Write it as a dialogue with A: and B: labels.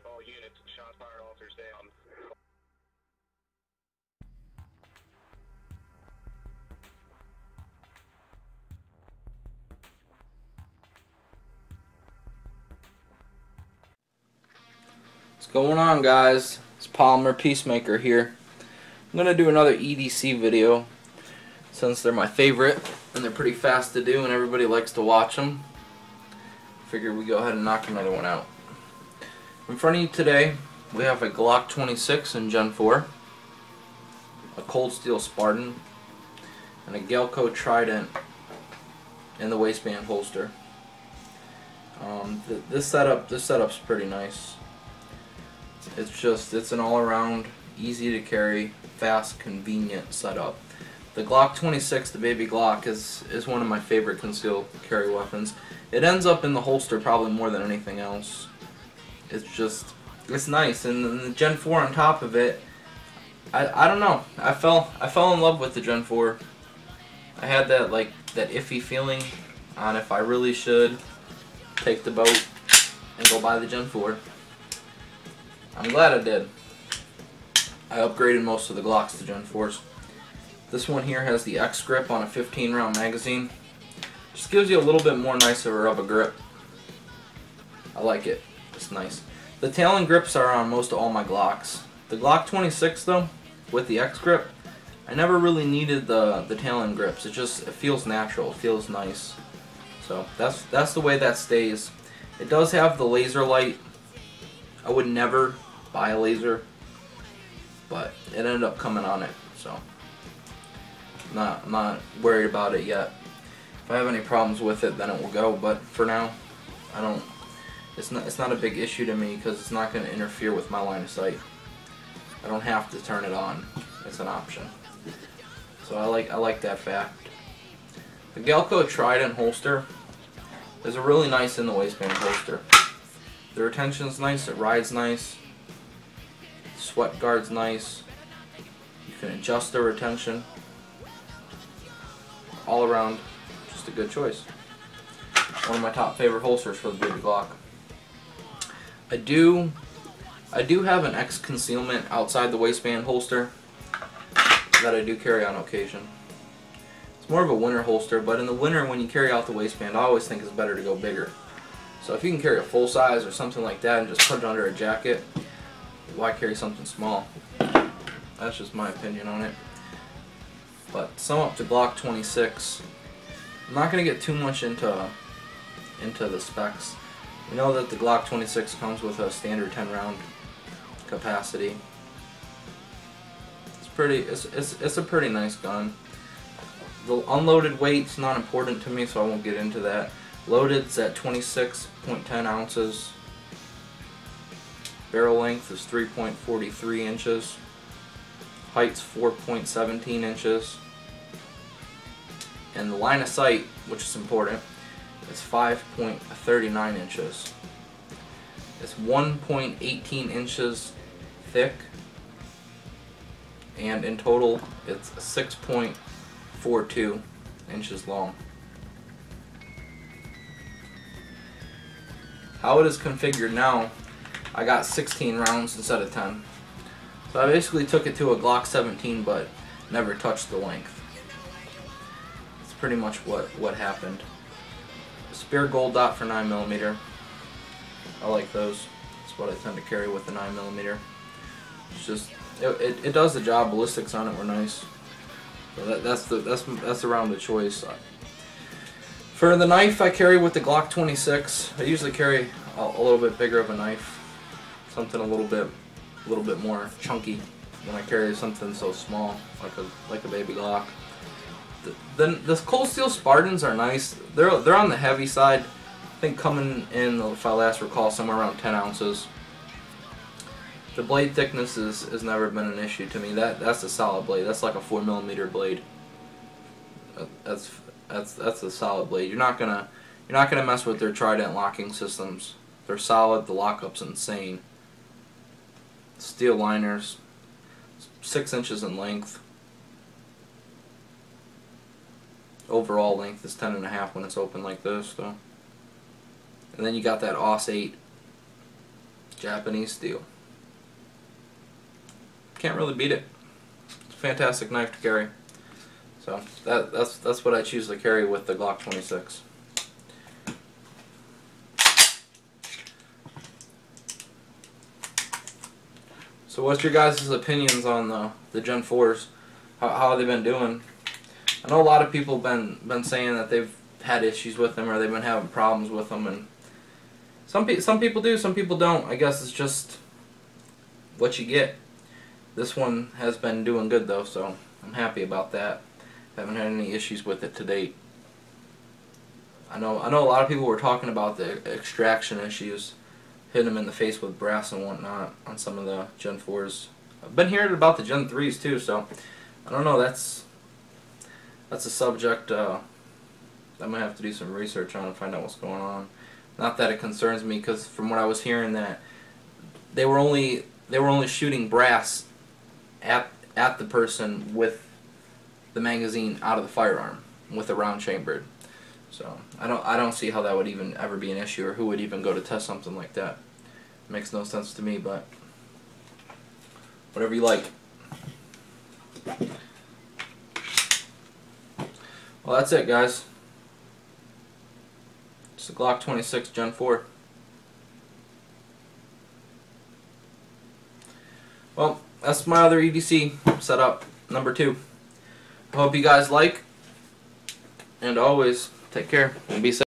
A: all units, shots fired, officers down.
B: What's going on, guys? It's Polymer Peacemaker here. I'm going to do another EDC video since they're my favorite and they're pretty fast to do and everybody likes to watch them. Figured we go ahead and knock another one out. In front of you today we have a Glock 26 in Gen 4, a cold steel Spartan, and a GALCO Trident in the waistband holster. This setup's pretty nice. It's an all-around, easy to carry, fast, convenient setup. The Glock 26, the baby Glock, is one of my favorite concealed carry weapons. It ends up in the holster probably more than anything else. It's nice, and then the Gen 4 on top of it. I don't know. I fell in love with the Gen 4. I had that iffy feeling on if I really should take the boat and go buy the Gen 4. I'm glad I did. I upgraded most of the Glocks to Gen 4s. This one here has the xGRIP on a 15-round magazine. Just gives you a little bit more nicer of a grip. I like it. It's nice. The tail and grips are on most of all my Glocks. The Glock 26 though, with the xGRIP, I never really needed the tail and grips. It feels natural. It feels nice. So that's the way that stays. It does have the LASRERLYTE. I would never buy a laser, but it ended up coming on it, so I'm not worried about it yet. If I have any problems with it, then it will go, but for now, I don't. It's not a big issue to me because it's not going to interfere with my line of sight. I don't have to turn it on. It's an option. So I like that fact. The GALCO Trident holster is a really nice in the waistband holster. The retention's nice, it rides nice, sweat guard's nice, you can adjust the retention. All around, just a good choice. One of my top favorite holsters for the baby Glock. I do have an XCONCEALMENT outside the waistband holster that I do carry on occasion. It's more of a winter holster, but in the winter when you carry out the waistband, I always think it's better to go bigger. So if you can carry a full size or something like that and just put it under a jacket, why carry something small? That's just my opinion on it. But sum up to Glock 26. I'm not going to get too much into the specs. We know that the Glock 26 comes with a standard 10-round capacity. It's a pretty nice gun. The unloaded weight's not important to me, so I won't get into that. Loaded's at 26.10 ounces. Barrel length is 3.43 inches. Height's 4.17 inches. And the line of sight, which is important, is 5.39 inches. It's 1.18 inches thick, and in total it's 6.42 inches long. How it is configured now, I got 16 rounds instead of 10. So I basically took it to a Glock 17 but never touched the length. That's pretty much what happened. SPEER Gold Dot for 9mm. I like those. That's what I tend to carry with the 9mm. It's just it does the job. Ballistics on it were nice. So that's around the choice. For the knife I carry with the Glock 26, I usually carry a little bit bigger of a knife, something a little bit more chunky when I carry something so small like a baby Glock. Then the cold steel Spartans are nice. They're on the heavy side. I think coming in, if I last recall, somewhere around 10 ounces. The blade thickness has never been an issue to me. That's a solid blade. That's like a 4mm blade. That's a solid blade. You're not gonna mess with their Trident locking systems. They're solid. The lockup's insane. Steel liners, 6 inches in length. Overall length is 10.5 when it's open like this, though. And then you got that AUS 8 Japanese steel. Can't really beat it. It's a fantastic knife to carry. So that's what I choose to carry with the Glock 26. So what's your guys' opinions on the Gen 4s? How have they been doing? I know a lot of people been saying that they've had issues with them or they've been having problems with them, and some people do, some people don't. I guess it's just what you get. This one has been doing good though, so I'm happy about that. Haven't had any issues with it to date. I know a lot of people were talking about the extraction issues, hitting them in the face with brass and whatnot on some of the Gen 4s. I've been hearing about the Gen 3s too, so I don't know. That's a subject I might have to do some research on and find out what's going on. Not that it concerns me, because from what I was hearing, that they were only shooting brass at the person with the magazine out of the firearm with a round chambered. So I don't see how that would even ever be an issue, or who would even go to test something like that. It makes no sense to me, but whatever you like. Well, that's it, guys. It's the Glock 26 Gen 4. Well, that's my other EDC setup, number 2. I hope you guys like, and always take care and be safe.